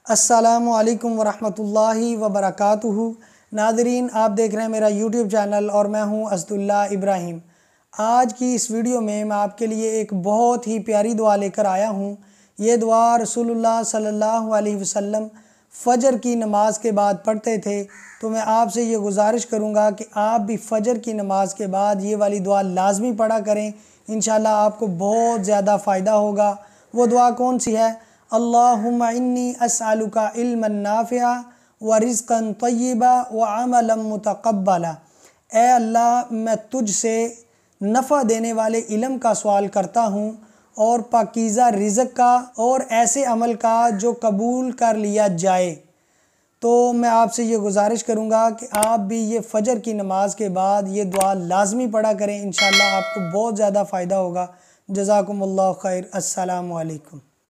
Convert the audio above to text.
अस्सलामु अलैकुम वरहमतुल्लाहि वबरकातुहू। नाज़रीन, आप देख रहे हैं मेरा यूट्यूब चैनल और मैं हूं असदुल्ला इब्राहिम। आज की इस वीडियो में मैं आपके लिए एक बहुत ही प्यारी दुआ लेकर आया हूं। ये दुआ रसूलुल्लाह सल्लल्लाहु अलैहि वसल्लम फ़जर की नमाज के बाद पढ़ते थे, तो मैं आपसे ये गुजारिश करूंगा कि आप भी फ़जर की नमाज के बाद ये वाली दुआ लाजमी पढ़ा करें। इंशाल्लाह आपको बहुत ज़्यादा फ़ायदा होगा। वो दुआ कौन सी है? अल्लाहुम्मा इन्नी अस्अलुका इल्मन नाफ़िआ व रिज़्क़न तय्यिबा व अमलन मुतक़ब्बला। ए अल्लाह, मैं तुझसे नफ़ा देने वाले इल्म का सवाल करता हूँ और पाकीज़ा रिज़्क़ का और ऐसे अमल का जो कबूल कर लिया जाए। तो मैं आपसे ये गुजारिश करूँगा कि आप भी ये फ़जर की नमाज के बाद ये दुआ लाजमी पढ़ा करें। इंशाअल्लाह आपको बहुत ज़्यादा फ़ायदा होगा। जज़ाकुमुल्लाह खैर। अस्सलामु अलैकुम।